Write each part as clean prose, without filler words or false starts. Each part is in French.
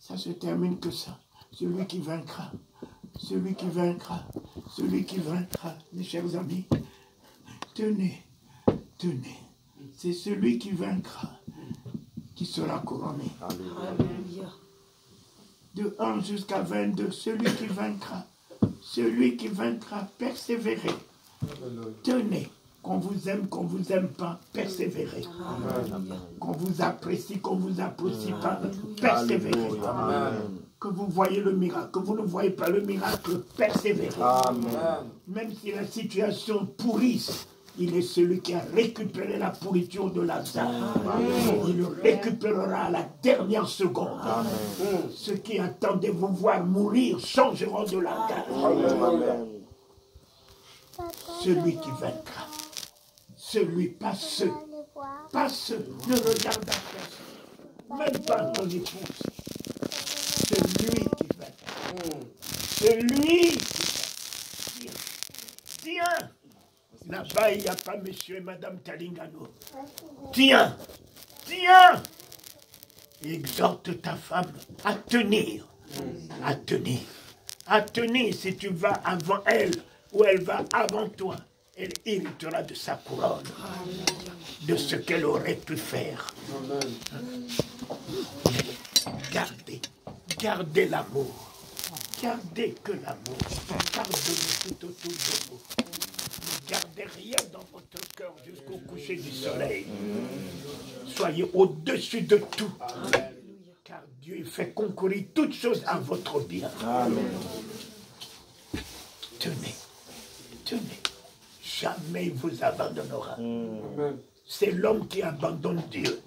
Ça se termine que ça. Celui qui vaincra. Celui qui vaincra. Celui qui vaincra. Mes chers amis, tenez, tenez. C'est celui qui vaincra qui sera couronné. Alléluia. De 1 jusqu'à 22, celui qui vaincra, persévérez. Tenez, qu'on vous aime pas, persévérez. Qu'on vous apprécie, qu'on vous apprécie pas, persévérez. Que vous voyez le miracle, que vous ne voyez pas le miracle, persévérez. Même si la situation pourrisse, il est celui qui a récupéré la pourriture de Lazare. Il le récupérera à la dernière seconde. Ceux qui attendaient vous voir mourir changeront de langage. Celui qui vaincra. Celui, pas ceux. Pas ceux. Ne regarde pas personne. Même pas ton épouse. Celui qui vaincra. Celui qui vaincra. Tiens. Là-bas, il n'y a pas monsieur et madame Talingano. Tiens, tiens. Exhorte ta femme à tenir. À tenir. À tenir si tu vas avant elle ou elle va avant toi. Elle héritera de sa couronne. De ce qu'elle aurait pu faire. Gardez. Gardez l'amour. Gardez que l'amour. Pardonnez tout autour de vous. Ne gardez rien dans votre cœur jusqu'au coucher du soleil. Soyez au-dessus de tout. Car Dieu fait concourir toutes choses à votre bien. Amen. Tenez, tenez. Jamais il vous abandonnera. C'est l'homme qui abandonne Dieu.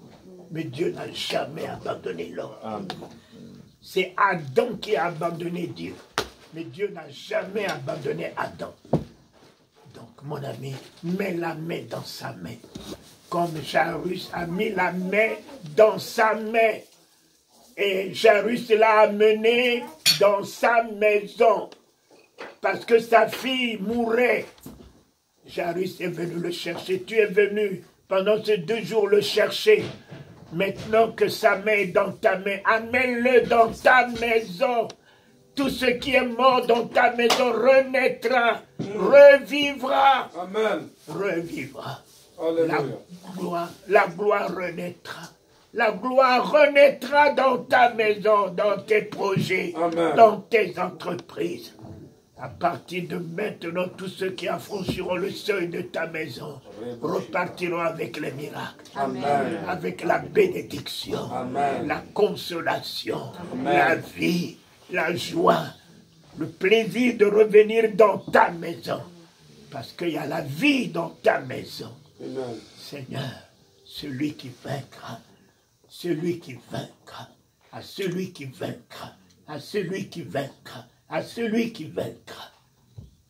Mais Dieu n'a jamais abandonné l'homme. C'est Adam qui a abandonné Dieu. Mais Dieu n'a jamais abandonné Adam. Donc, mon ami, mets la main dans sa main. Comme Jairus a mis la main dans sa main. Et Jairus l'a amené dans sa maison. Parce que sa fille mourait. Jairus est venu le chercher. Tu es venu pendant ces 2 jours le chercher. Maintenant que sa main est dans ta main, amène-le dans ta maison. Tout ce qui est mort dans ta maison renaîtra, revivra. Amen. Revivra. La gloire renaîtra. La gloire renaîtra dans ta maison, dans tes projets, Amen. Dans tes entreprises. À partir de maintenant, tous ceux qui affranchiront le seuil de ta maison repartiront avec les miracles, Amen. Avec la bénédiction, Amen. La consolation, Amen. La vie, la joie, le plaisir de revenir dans ta maison. Parce qu'il y a la vie dans ta maison. Amen. Seigneur, celui qui vaincra, celui qui vaincra, à celui qui vaincra, à celui qui vaincra, à celui qui vaincra.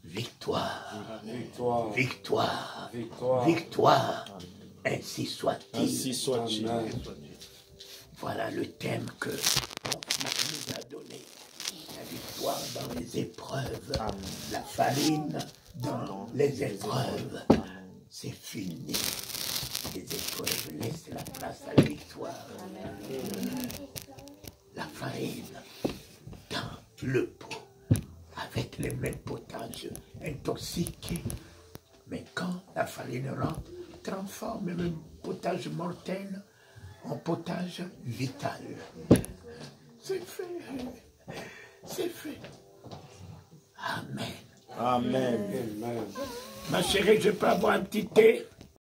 Victoire, victoire, victoire, victoire, victoire. Ainsi soit-il. Ainsi soit-il. Voilà le thème que nous a donné. La victoire dans les épreuves, Amen. La farine dans les épreuves. C'est fini. Les épreuves laissent la place à la victoire. Amen. La farine dans le pot. Avec les mêmes potages intoxiqués. Mais quand la farine rentre, transforme le potage mortel en potage vital. C'est fait. C'est fait. Amen. Amen. Ma chérie, je peux avoir un petit thé?